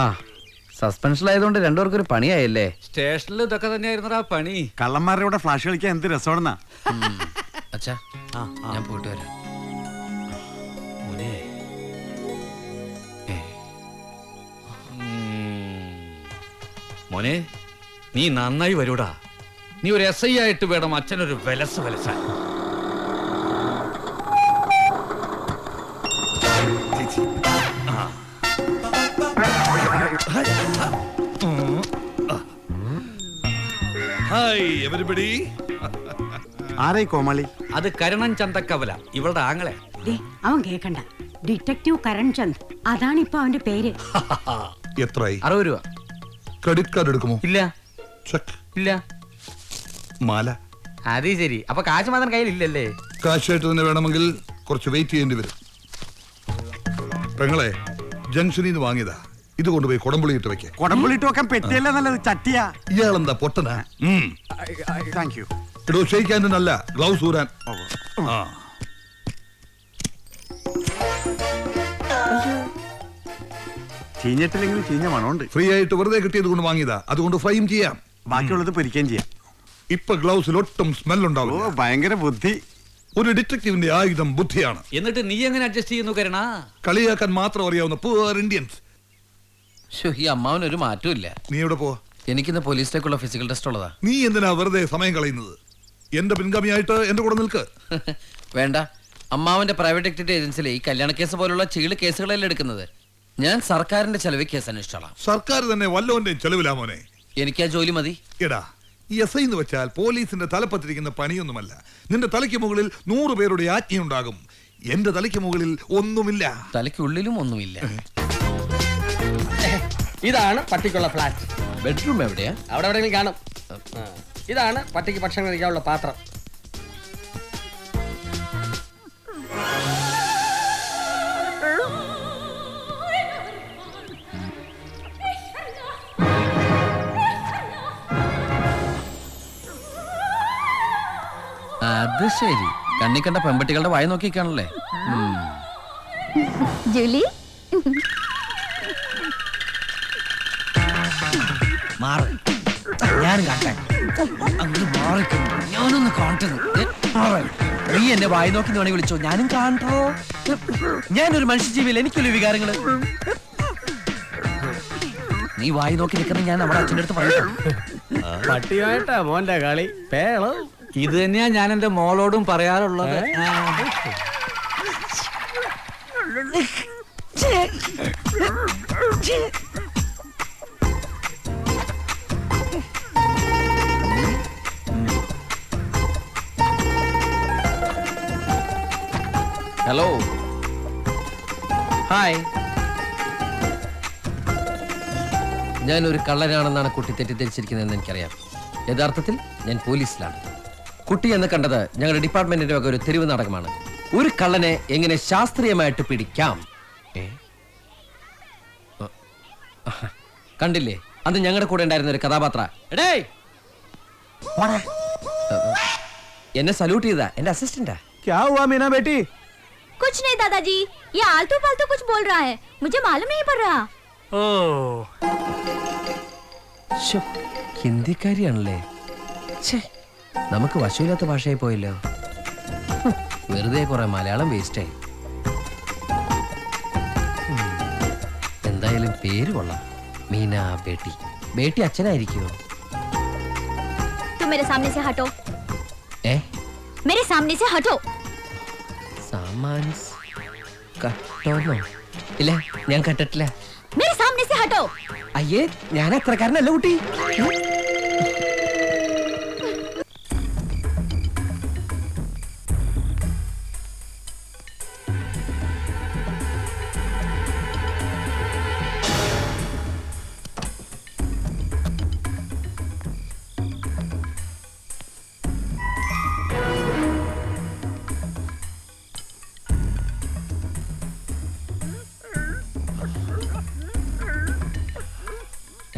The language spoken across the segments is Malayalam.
ആ സസ്പെൻഷനിലായതുകൊണ്ട് രണ്ടുപേർക്കും ഒരു പണിയായല്ലേ? സ്റ്റേഷനിൽ ഇതൊക്കെ തന്നെയായിരുന്നു പണി. കള്ളന്മാരുടെ കൂടെ ഫ്ലാഷ് കളിക്കാൻ എന്ത് രസമാണെന്നാ. അച്ഛാ ഞാൻ പോയിട്ട് വരാം. മോനെ നീ നന്നായി വരൂടാ. നീ ഒരു SI ആയിട്ട് വേണം അച്ഛനൊരു വലസാൻ. Hi everybody. ആരായി കോമാളി? അത് കരുണൻ ചന്തക്കവല, ഇവളുടെ ആങ്ങളെ. അവൻ കേക്കണ്ട, ഡിറ്റക്റ്റീവ് കരൺചന്ദ്, അതാണ് ഇപ്പൊ അവന്റെ പേര്. എത്രയായി? 60 രൂപ. ക്രെഡിറ്റ് കാർഡ് എടുക്കുമോ? ഇല്ല ചെക്ക്. ഇല്ല. മാല. അത് ശരി, അപ്പൊ കാശ് മാത്രം കയ്യിലില്ലല്ലേ? കാശായിട്ട് തന്നെ വേണമെങ്കിൽ കുറച്ച് വെയിറ്റ് ചെയ്യേണ്ടി വരും. പെങ്ങളെ, ജംഗ്ഷനിൽ നിന്ന് വാങ്ങിയതാ. ഇത് കൊണ്ടുപോയി കുടംപുളി ഇട്ട് വെക്ക. കുടംപുളി ഇട്ട് വെക്കാൻ പെട്ടിയല്ല നല്ലത്, ചട്ടിയാ. ഇയാളെന്താ പൊട്ടനാ? Thank you. ഇടോ ഷെയ്ക്കാനല്ല, ഗ്ലൗസ് ഊരാൻ. ആ ചീഞ്ഞിട്ടില്ലെങ്കിൽ ചീഞ്ഞ മണമുണ്ട്. ഫ്രീ ആയിട്ട് വെറുതെ കിട്ടിയത് കൊണ്ട് വാങ്ങിയതാ. അതുകൊണ്ട് ഫ്രൈയും ചെയ്യാം, ബാക്കിയുള്ളത് പൊരിക്കുകയും ചെയ്യാം. ഇപ്പൊ ഗ്ലൗസിൽ ഒട്ടും സ്മെൽ ഉണ്ടാവും. ഭയങ്കര ബുദ്ധി. ഒരു ഡിറ്റക്റ്റീവിന്റെ ആയുധം ബുദ്ധിയാണ്. എന്നിട്ട് നീ എങ്ങനെ അഡ്ജസ്റ്റ് ചെയ്യുന്നു കരുണ? കളിയാക്കാൻ മാത്രം അറിയാവുന്ന പൂർ ഇന്ത്യൻസ്. ഈ അമ്മാവനൊരു മാറ്റവും ഇല്ല. നീ എവിടെ പോവാ? എനിക്കിന്ന് പോലീസിലേക്കുള്ള ഫിസിക്കൽ ടെസ്റ്റ് ഉള്ളതാ. നീ എന്തിനാ വെറുതെ സമയം കളയുന്നത്? എന്റെ പിൻഗാമിയായിട്ട് എന്റെ കൂടെ നിൽക്ക്. വേണ്ട, അമ്മാവന്റെ പ്രൈവറ്റ് എക്ടിവിറ്റി ഏജൻസിയിലെ ഈ കല്യാണ കേസ് പോലുള്ള ചീള് കേസുകളെല്ലാം എടുക്കുന്നത്. ഞാൻ സർക്കാരിന്റെ ചെലവ് കേസ് അന്വേഷിച്ചോളാം. സർക്കാർ തന്നെ വല്ലവന്റെയും ചെലവിലാ മോനെ. എനിക്ക് ആ ജോലി മതി. എടാ, ഈ SI എന്ന് വെച്ചാൽ പോലീസിന്റെ തലപ്പത്തിരിക്കുന്ന പണിയൊന്നുമല്ല. നിന്റെ തലയ്ക്ക് മുകളിൽ 100 പേരുടെ ആജ്ഞയുണ്ടാകും. എന്റെ തലയ്ക്ക് മുകളിൽ ഒന്നുമില്ല. തലയ്ക്കുള്ളിലും ഒന്നുമില്ല. ഇതാണ് പട്ടിക്കുള്ള ഫ്ലാറ്റ്. ബെഡ്റൂം എവിടെയാ? അവിടെ എവിടെയെങ്കിലും കാണും. ഇതാണ് പട്ടിക്ക് ഭക്ഷണം കഴിക്കാനുള്ള പാത്രം. അത് ശരി, കണ്ണി കണ്ട പെമ്പട്ടികളുടെ വായ നോക്കിക്കാണല്ലേ. ജൂലി, ഞാനൊന്ന് കാണട്ടെ. നീ എന്നെ വായി നോക്കി വേണേ വിളിച്ചോ, ഞാനും കാണട്ടോ. ഞാനൊരു മനുഷ്യജീവിയിൽ എനിക്കൊരു വികാരങ്ങള്. നീ വായി നോക്കി നിൽക്കുന്ന ഞാൻ നമ്മുടെ അച്ഛൻ്റെ അടുത്ത് പറയാം. പട്ടിയായിട്ടാ മോന്റെ കളി പേള്. ഇത് തന്നെയാ ഞാൻ എന്റെ മോളോടും പറയാറുള്ളത്. Hello, hi. ഞാനൊരു കള്ളനാണെന്നാണ് കുട്ടി തെറ്റിദ്ധരിച്ചിരിക്കുന്നതെന്ന് എനിക്കറിയാം. യഥാർത്ഥത്തിൽ ഞാൻ പോലീസിലാണ്. കുട്ടി എന്ന് കണ്ടത് ഞങ്ങളുടെ ഡിപ്പാർട്ട്മെന്റിന്റെ വക ഒരു തെരുവ് നാടകമാണ്. ഒരു കള്ളനെ എങ്ങനെ ശാസ്ത്രീയമായിട്ട് പിടിക്കാം. കണ്ടില്ലേ, അന്ന് ഞങ്ങളുടെ കൂടെ ഉണ്ടായിരുന്ന ഒരു കഥാപാത്ര. എന്നെ സല്യൂട്ട് ചെയ്താ എന്റെ അസിസ്റ്റന്റാ. क्या हुआ मीना बेटी? कुछ नहीं दादाजी, ये आलतू फालतू कुछ बोल रहा है, मुझे मालूम नहीं पड़ रहा. ഹിന്ദിക്കാരിയാണല്ലേ. നമുക്ക് വശമില്ലാത്ത ഭാഷയായി പോയല്ലോ. വെറുതെ കുറെ മലയാളം വേസ്റ്റായി. എന്തായാലും പേര് കൊള്ളാം, മീന ബേട്ടി. ബേട്ടി അച്ഛനായിരിക്കുമോ? तुम मेरे सामने से हटो. मेरे सामने से हटो. സാമാൻസ് കട്ടോന്നോ? ഇല്ല, ഞാൻ കട്ടിട്ടില്ല. मेरे सामने से हटो. അയ്യേ, ഞാൻ അത്രക്കാരനല്ല കുട്ടി.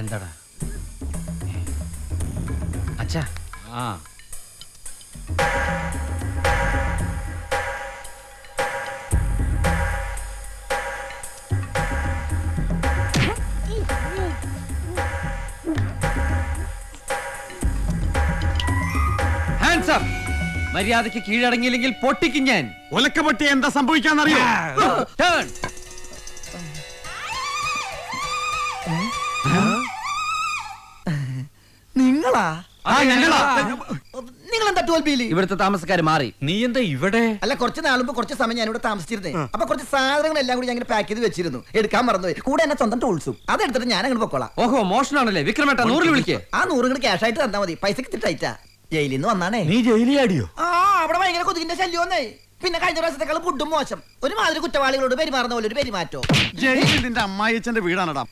എന്താടാ അച്ഛാ? ആ, മര്യാദയ്ക്ക് കീഴടങ്ങിയില്ലെങ്കിൽ പൊട്ടിക്കും ഞാൻ. ഒലക്കപ്പൊട്ടി എന്താ സംഭവിക്കാന്നറിയോ? Turn. നിങ്ങളാ? ഞങ്ങളാ. നിങ്ങൾ എന്താ 12B? ഇവിടുത്തെ താമസക്കാർ മാറി. നീ എന്താ ഇവിടെ? അല്ല, കുറച്ച് നാളുമ്പോ കുറച്ച് സമയം ഞാൻ ഇവിടെ താമസിച്ചിരുന്നേ. അപ്പൊ കുറച്ച് സാധനങ്ങളെല്ലാം കൂടി ഞാൻ പാക്ക് ചെയ്ത് വെച്ചിരുന്നു. എടുക്കാൻ മറന്നുപോയി. കൂടെ എന്നെ സ്വന്തം ടൂൾസും അതെടുത്തിട്ട് ഞാൻ അങ്ങോട്ട് പൊക്കോളാം. ഓഹോ, മോഷണാണല്ലേ? വിക്രമേട്ട 100 വിളിക്കേ. ആ 100 കൂടി ക്യാഷ് ആയിട്ട് തന്നാ മതി. പൈസക്ക് ഇത്തിരി ടൈറ്റാ. ജയിലിൽ നിന്ന് വന്നാണേ. നീ ജയിലിയാടിയോ? ആ, അവിടെ ഭയങ്കര കൊതുകിന്റെ ശല്യമൊന്നേ. പിന്നെ കഴിഞ്ഞ പ്രാവശ്യത്തെക്കാളും ഫുഡും മോശം. ഒരുമാതിരി കുറ്റവാളികളോട് പെരുമാറുന്ന പോലെ ഒരു പെരുമാറ്റോ. ജയിലിൽ നിന്റെ അമ്മായിച്ചന്റെ വീടാണടാ.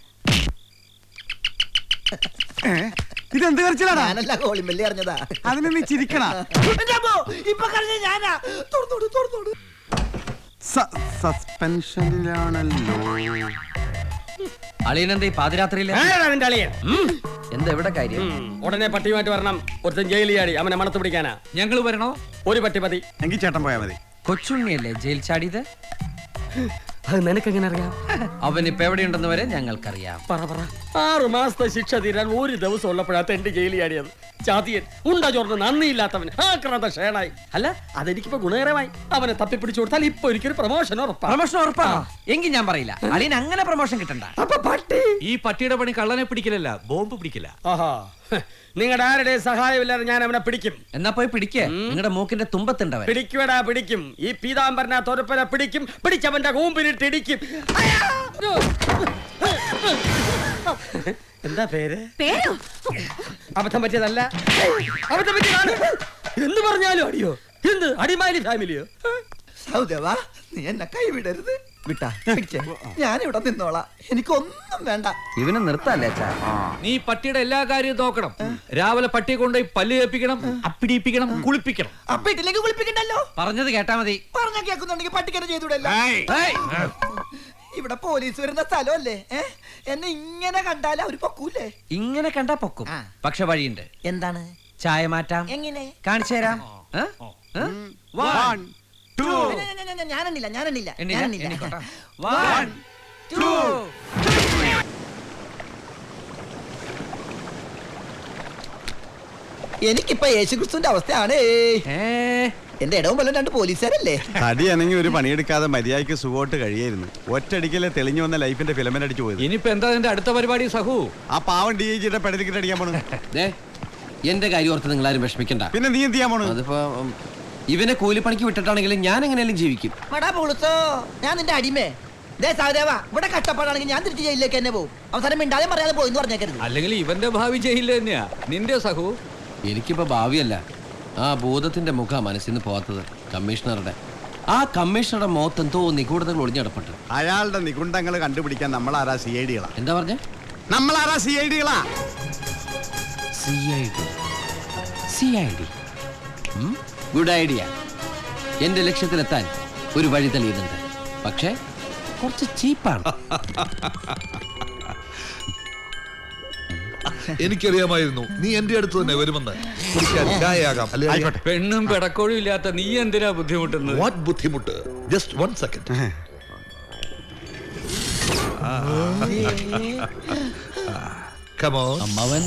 ഇതെന്ത് കരച്ചിലാടാ? ഞാനല്ല കോളിമ്പല്ലി അറിഞ്ഞതാ. അതിന് നീ ചിരിക്കണ. ഇപ്പൊ കഴിഞ്ഞ ഞാനാ. തുറന്നോട് തുറന്നോട്. സസ്പെൻഷനിലാണല്ലോ. അളിയനെന്താ ഈ പാതിരാത്രിയില്? നിന്റെ അളിയൻ എന്താ എവിടെ കാര്യം? ഉടനെ പട്ടിയുമായിട്ട് വരണം. ഒരുത്തൻ ജയിലിയാടി, അവനെ മണത്ത് പിടിക്കാനാ. ഞങ്ങൾ വരണോ? ഒരു പട്ടി മതി. എങ്കിൽ ചേട്ടൻ പോയാ മതി. കൊച്ചുണ്ണിയല്ലേ ജയിൽ ചാടിയത്? അത് നിനക്കെങ്ങനെ അറിയാം? അവൻ ഇപ്പൊ എവിടെയുണ്ടെന്ന് വരെ ഞങ്ങൾക്കറിയാം. പറ 6 മാസത്തെ ശിക്ഷ തീരാൻ ഒരു ദിവസം ഉള്ളപ്പോഴാ എന്റെ ജയിലിയാടിയത്. ചാതിയൻ, ഉണ്ട ചോർന്ന് നന്ദിയില്ലാത്തവൻ, ആക്രാന്ത ഷേണായി. അല്ല, അതെനിക്കിപ്പോ ഗുണകരമായി. അവനെ തപ്പിപ്പിടിച്ചു കൊടുത്താൽ ഇപ്പൊ എനിക്കൊരു പ്രമോഷൻ ഉറപ്പാ. പ്രൊമോഷൻ ഉറപ്പാ? എങ്കിൽ ഞാൻ പറയില്ല. അളിയൻ അങ്ങനെ പ്രൊമോഷൻ കിട്ടണ്ട. അപ്പൊ പട്ടി ഈ പട്ടിയുടെ പണി കള്ളനെ പിടിക്കലല്ല, ബോംബ് പിടിക്കല. ആഹാ, നിങ്ങളുടെ ആരുടെയും സഹായമില്ലാതെ ഞാൻ അവനെ പിടിക്കും. എന്നാ പോയി പിടിക്കേ. നിങ്ങളുടെ മൂക്കിന്റെ തുമ്പത്തുണ്ടവൻ. പിടിക്കുവടാ, പിടിക്കും. ഈ പീതാംബരന തൊരപ്പന പിടിക്കും. പിടിച്ചവന്റെ കൂമ്പിലിട്ട് ഇടിക്കും. എന്താ പേര്? പേരോ? അബദ്ധം പറ്റിയതല്ല, അബദ്ധം പറ്റിയതാണ്. എന്ന് പറഞ്ഞാലും അടിയോ? എന്ത് അടിമാലി ഫാമിലിയോ? സൗദേവാ, നീ എന്നെ കൈവിടരുത്. വിട്ടാ പിടിച്ചേ. ഞാനിവിടെ നിന്നോളാം. എനിക്കൊന്നും വേണ്ട. ഇവനെ നിർത്തല്ലേ അച്ഛാ? നീ പട്ടിയുടെ എല്ലാ കാര്യവും നോക്കണം. രാവിലെ പട്ടിയെ കൊണ്ടുപോയി പല്ല് കേൾപ്പിക്കണം, അപ്പിടിപ്പിക്കണം, കുളിപ്പിക്കണം. അപ്പൊ ഇട്ടിലേക്ക് കുളിപ്പിക്കണ്ടല്ലോ. പറഞ്ഞത് കേട്ടാ മതി. പറഞ്ഞ കേൾക്കുന്നുണ്ടെങ്കിൽ പട്ടിക്കനെ ചെയ്തൂടല്ലോ. ഏയ്! ഇവിടെ പോലീസ് വരുന്ന സ്ഥലമല്ലേ? എന്നെ ഇങ്ങനെ കണ്ടാൽ അവര് പൊക്കൂലേ? ഇങ്ങനെ കണ്ടാ പൊക്കും. ആ. പക്ഷെ വഴിയുണ്ട്. എന്താണ്? ചായ മാറ്റാം. എങ്ങനെ? കാണിച്ചു തരാം. ഏ? ഏ? 1, 2. ഞാനെണ്ണില്ല ഞാനെണ്ണില്ല എണ്ണില്ല, ഞാനെണ്ണില്ല. എണ്ണിക്കോട്ടെ. 1, 2. എനിക്കിപ്പോ യേശുക്രിസ്തുവിന്റെ അവസ്ഥയാണ്. എന്റെ ഇടവും വല്ല 2 പോലീസുകാരല്ലേ? തടി അനങ്ങി ഒരു പണിയെടുക്കാതെ മര്യാദയ്ക്ക് സുഖമായിട്ട് കഴിയായിരുന്നു. ഒറ്റയടിക്കല്ലേ തെളിഞ്ഞു വന്ന ലൈഫിന്റെ ഫിലമെന്റ് അടിച്ചു പോയത്. ഇനിയിപ്പോ എന്താ നിന്റെ അടുത്ത പരിപാടി സഹു? ആ പാവം DIG പെടലിക്കിട്ട് അടിക്കാൻ പോണു. എന്റെ കാര്യം ഓർത്ത് നിങ്ങളാരും വിഷമിക്കണ്ട. പിന്നെ നീ എന്ത് ചെയ്യാൻ പോണു? അതിപ്പോ ഇവനെ കൂലിപ്പണിക്ക് വിട്ടിട്ടാണെങ്കിലും ഞാൻ എങ്ങനെയാലും ജീവിക്കും. മടാ പൊളുത്തോ, ഞാൻ നിന്റെ അടിമേ. ദേ സഹദേവാ, ഇവിടെ കഷ്ടപ്പാടാണെങ്കിൽ ഞാൻ തിരിച്ച് ജയിലിലേക്ക് തന്നെ പോകും. അവസാനം മിണ്ടാതെ പറയാതെ പോയി എന്ന് പറഞ്ഞേക്കരുത്. അല്ലെങ്കിൽ ഇവന്റെ ഭാവി ജയിലിൽ തന്നെയാ. നിന്റെ സഹു? എനിക്കിപ്പോ ഭാവിയല്ല, ആ ഭൂതത്തിന്റെ മുഖ മനസ്സിന്ന് പോവാത്തത്. കമ്മീഷണറുടെ മുഖത്ത് എന്തോ നിഗൂഢതകൾ ഒളിഞ്ഞടപ്പെട്ടു. അയാളുടെ നികുണ്ടങ്ങൾ കണ്ടുപിടിക്കാൻ നമ്മളാരാ CID-കളാ? എന്താ പറഞ്ഞേ? നമ്മളാരാ CID-കളാ? CID. Good idea. എന്റെ ലക്ഷ്യത്തിലെത്താൻ ഒരു വഴി തെളിയുന്നുണ്ട്. പക്ഷേ കുറച്ച് ചീപ്പാണ്. എനിക്കറിയാമായിരുന്നു നീ എന്റെ അടുത്ത് തന്നെ വരുമെന്ന്. കുടിക്കാൻ ചായയാകാം അല്ലേ? ആയിക്കോട്ടെ. പെണ്ണും പെടക്കോഴും ഇല്ലാത്ത നീ എന്തിനാ ബുദ്ധിമുട്ടുന്നത്? വാട്ട് ബുദ്ധിമുട്ട്? Just 1 second. Come on. അമ്മവൻ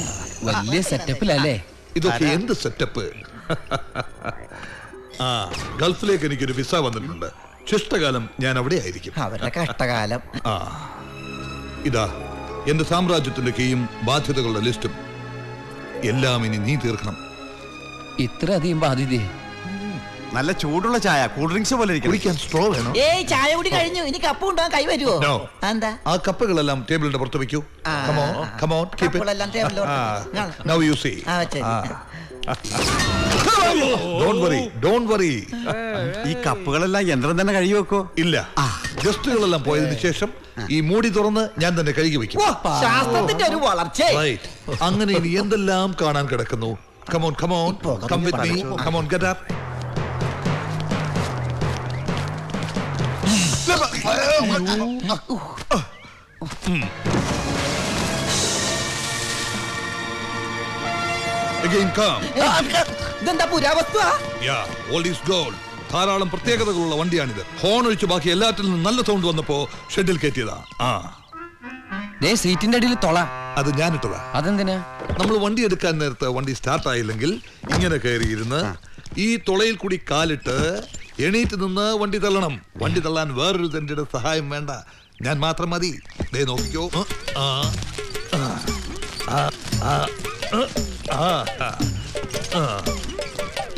വലിയ സെറ്റപ്പിലല്ലേ? ഇതൊക്കെ എന്ത് സെറ്റപ്പ്? ആ, ഗൾഫിലേക്ക് എനിക്കൊരു വിസ വന്നിട്ടുണ്ട്. ശിഷ്ടകാലം ഞാൻ അവിടെ ആയിരിക്കും. അവരുടെ കഷ്ടകാലം. ആ, ഇതാ എന്റെ സാമ്രാജ്യത്തിന്റെ കീയും ബാധ്യതകളുടെ ലിസ്റ്റും. എല്ലാം ഇനി നീ തീർക്കണം. ഇത്ര അധികം ബാധ്യതയെ? നല്ല ചൂടുള്ള ചായ, കൂൾ ഡ്രിങ്ക്സ് പോലെ ഇരിക്കണം. കുടിക്കാൻ സ്ട്രോ വേണോ? ഏയ്, ചായ കൂടി കഴിഞ്ഞു. ഇനി കപ്പ് കൊണ്ടുപോകാൻ കൈ വരുമോ? No. എന്താ? ആ കപ്പുകളെല്ലാം ടേബിളിന്റെ പുറത്ത് വെക്കൂ. ആ. Come on, come on, keep it. കപ്പുകളെല്ലാം ടേബിളിൽ ആ, വെക്കണം. now you see. ആ, വെച്ചേര്. Don't worry, don't worry. ഈ കപ്പുകളെല്ലാം യന്ത്രം തന്നെ കഴുകി വെക്കോ? ഇല്ല, ഗസ്റ്റുകളെല്ലാം പോയതിനു ശേഷം ഈ മൂടി തുറന്ന് ഞാൻ തന്നെ കഴുകി വെക്കും. ഓ, ശാസ്ത്രത്തിന്റെ ഒരു വളർച്ച. Right. അങ്ങനെ ഇനി എന്തെല്ലാം കാണാൻ കിടക്കുന്നു. Come on, come on, come with me. Come on, get up. Again come. ഇതെന്താ പുരാവസ്തു? Yeah, all is gold. ധാരാളം പ്രത്യേകതകളുള്ള വണ്ടിയാണിത്. ഹോൺ ഒഴിച്ച് ബാക്കി എല്ലാറ്റിൽ നിന്നും നല്ല സൗണ്ട് വന്നപ്പോ ഷെഡിൽ കയറ്റിയതാ. ആ, സീറ്റിന്റെ അടിയിൽ തൊള. അത് ഞാനിട്ടതാ. അതെന്തിനാ? നമ്മൾ വണ്ടി എടുക്കാൻ നേരത്തെ വണ്ടി സ്റ്റാർട്ട് ആയില്ലെങ്കിൽ ഇങ്ങനെ കയറിയിരുന്ന് ഈ തുളയിൽ കൂടി കാലിട്ട് എണീറ്റ് നിന്ന് വണ്ടി തള്ളണം. വണ്ടി തള്ളാൻ വേറൊരു തന്റെ സഹായം വേണ്ട, ഞാൻ മാത്രം മതി. ദേ നോക്കിക്കോ.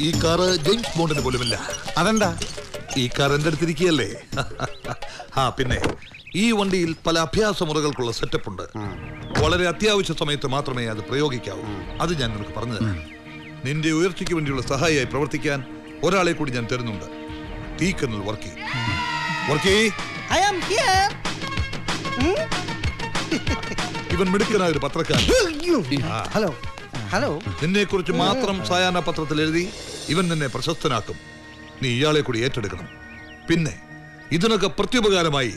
ഈ കാറ് ജെയിംസ് ബോണ്ടിന് പോലുമില്ല. അതെന്താ? ഈ കാർ എന്റെ അടുത്തിരിക്കുകയല്ലേ. പിന്നെ ഈ വണ്ടിയിൽ പല അഭ്യാസ മുറകൾക്കുള്ള സെറ്റപ്പ് ഉണ്ട്. വളരെ അത്യാവശ്യ സമയത്ത് മാത്രമേ അത് പ്രയോഗിക്കാവൂ. അത് ഞാൻ നിനക്ക് പറഞ്ഞു തരാം. നിന്റെ ഉയർച്ചയ്ക്ക് വേണ്ടിയുള്ള സഹായിയായി പ്രവർത്തിക്കാൻ ഒരാളെ കൂടി ഞാൻ തരുന്നുണ്ട്. തീക്കനൽ വർക്കി. ഇവൻ മിടുക്കനായ ഒരു പത്രക്കാരൻ. Hello hello. നിന്നെ കുറിച്ച് മാത്രം സായാഹ്ന പത്രത്തിൽ എഴുതി ഇവൻ നിന്നെ പ്രശസ്തനാക്കും. നീ ഇയാളെ കൂടി ഏറ്റെടുക്കണം. പിന്നെ ഇതിനൊക്കെ പ്രത്യുപകാരമായി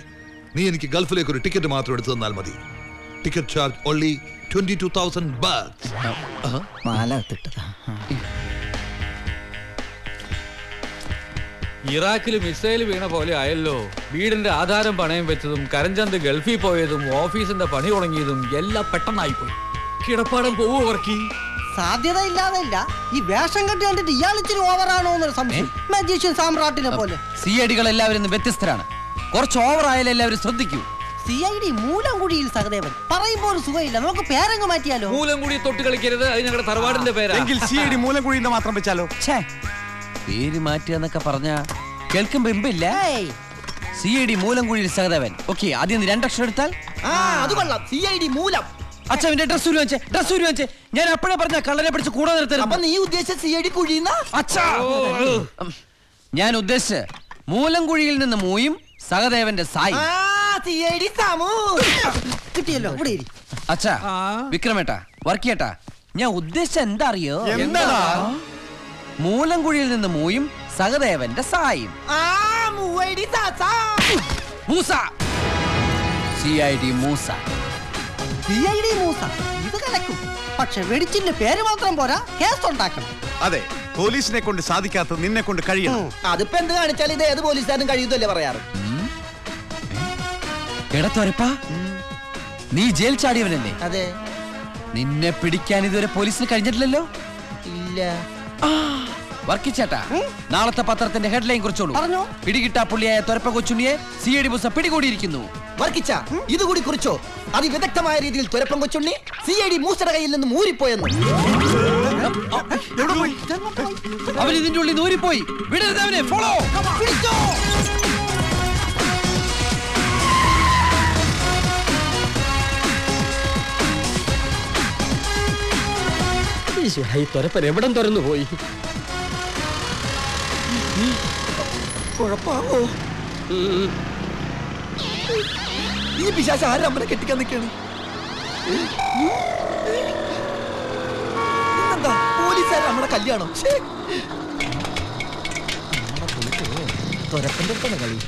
നീ എനിക്ക് ഗൾഫിലേക്ക് ഒരു ടിക്കറ്റ് മാത്രം എടുത്തു തന്നാൽ മതി. Ticket charge only 22,000 baht. ഇറാഖിൽ മിസൈൽ വീണ പോലെ ആയല്ലോ. വീടിന്റെ ആധാരം പണയം വെച്ചതും കരഞ്ചന്ത് ഗൾഫിൽ പോയതും ഓഫീസിന്റെ പണി തുടങ്ങിയതും എല്ലാം പെട്ടെന്നായി പോയി. കിടപ്പാടം പോവോ വർക്കി? സാധ്യത ഇല്ലാതല്ല. ഈ വേഷം കെട്ടി കണ്ടിട്ട് ഇയാൾ ഇച്ചിരി ഓവറാണോ എന്നൊരു സംശയം. മജീഷ്യൻ സാമ്രാട്ടിനെ പോലെ. CID-കൾ എല്ലാവരും വ്യത്യസ്തരാണ്. കുറച്ച് ഓവർ ആയാലും എല്ലാവരും ശ്രദ്ധിക്കൂ. CID മൂലംകുടിയിൽ സഹദേവൻ പറയുമ്പോൾ ഒരു സുഖമില്ല. നമുക്ക് പേരങ്ങ് മാറ്റിയാലോ? മൂലംകുടി തൊട്ട് കളിക്കരുത്, അത് ഞങ്ങളുടെ തറവാടിന്റെ പേരാ. എങ്കിൽ CID മൂലംകുഴിയിൽ മാത്രം വെച്ചാലോ? പേര് മാറ്റുക എന്നൊക്കെ പറഞ്ഞ കേൾക്കുമ്പോ ഇമ്പില്ല. ഏയ്, CID മൂലംകുഴിയിൽ സഹദേവൻ. ഓക്കെ, ആദ്യം നീ 2 അക്ഷരം എടുത്താൽ. അത് കൊള്ളാം. CID മൂലം. അച്ഛാ എന്റെ ഡ്രസ് ഉരുവാഞ്ചേ. ഞാൻ അപ്പോഴേ പറഞ്ഞ കള്ളനെ പിടിച്ച് കൂടെ അപ്പൊ നിർത്തരുത്. നീ ഉദ്ദേശിച്ച CID കുഴിയുന്ന? അച്ഛാ, ഞാൻ ഉദ്ദേശിച്ച് മൂലംകുഴിയിൽ നിന്ന് മൂയും സഹദേവന്റെ സായി. CID സാമു. കിട്ടിയല്ലോ. ഇവിടെ ഇരി. അച്ഛാ, വിക്രമേട്ടാ, വർക്കിയേട്ടാ, ഞാൻ ഉദ്ദേശിച്ച എന്താ അറിയോ? മൂലംകുഴിയിൽ നിന്ന് മൂയും സഹദേവന്റെ സായും. മൂസ. CID മൂസ. CID മൂസ. ഇത് കലക്കും. പക്ഷെ വെടിച്ചിന്റെ പേര് മാത്രം പോരാ, കേസ് ഉണ്ടാക്കണം. അതെ, പോലീസിനെ കൊണ്ട് സാധിക്കാത്ത നിന്നെ കൊണ്ട് കഴിയണം. അതിപ്പോ എന്ത് കാണിച്ചാൽ ഇത് ഏത് പോലീസുകാരനും കഴിയുന്നല്ലേ പറയാറ്. എടത്തൊരപ്പാ, നീ ജയിൽ ചാടിയവനല്ലേ? അതെ. നിന്നെ പിടിക്കാൻ ഇതുവരെ പോലീസിന് കഴിഞ്ഞിട്ടില്ലല്ലോ. ഇല്ല. വർക്കിച്ചേട്ടാ, നാളത്തെ പത്രത്തിന്റെ ഹെഡ്ലൈൻ കുറിച്ചോളൂ. പറഞ്ഞോ. പിടികിട്ടാ പുള്ളിയായ തൊരപ്പ കൊച്ചുണ്ണിയെ CID മൂസ പിടികൂടിയിരിക്കുന്നു. വർക്കിച്ച ഇതുകൂടി കുറിച്ചോ. അതിവിദഗ്ധമായ രീതിയിൽ തുരപ്പം കൊച്ചുണ്ണി CID മൂസയുടെ കയ്യിൽ നിന്ന് ഊരിപ്പോയെന്ന്. അവൻ ഇതിന്റെ ഉള്ളിൽ നൂരിപ്പോയി. വിടരുത് അവനെ. ഫോളോ. ഈ തുരപ്പൻ എവിടം തുറന്നു പോയി? കുഴപ്പാവോ? ഈ പിശാച് ആരും അമ്മനെ കെട്ടിക്കാൻ നിൽക്കാണ്. എന്താ പോലീസുകാർ നമ്മുടെ കല്യാണം? തുരപ്പന്റെ അടുത്താണ് കളി.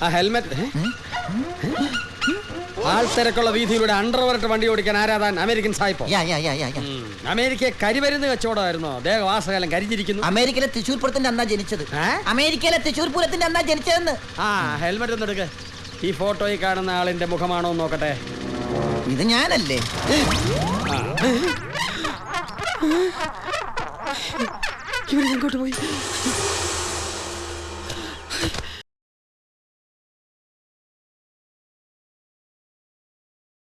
ആ ഹെൽമെറ്റ്. ആൾ തിരക്കുള്ള വീതിയിലൂടെ അണ്ടർവെയറിട്ട് വണ്ടി ഓടിക്കാൻ ആരാധാൻ അമേരിക്കൻ സായിപ്പോ? അമേരിക്കയെ കരിമരുന്ന് കച്ചവടമായിരുന്നോ? ദേഹവാസകാലം കരിഞ്ഞിരിക്കുന്നു. അമേരിക്കയിലെ തൃശ്ശൂർ പൂരത്തിന്റെ അന്നാ ജനിച്ചത്. അമേരിക്കയിലെ തൃശ്ശൂർ പൂരത്തിന്റെ അന്നാ ജനിച്ചതെന്ന്. ആ ഹെൽമെറ്റ് ഒന്ന് എടുക്ക്. ഈ ഫോട്ടോയിൽ കാണുന്ന ആളിന്റെ മുഖമാണോ നോക്കട്ടെ. ഇത് ഞാനല്ലേ? ഇവരിങ്ങോട്ട് പോയി.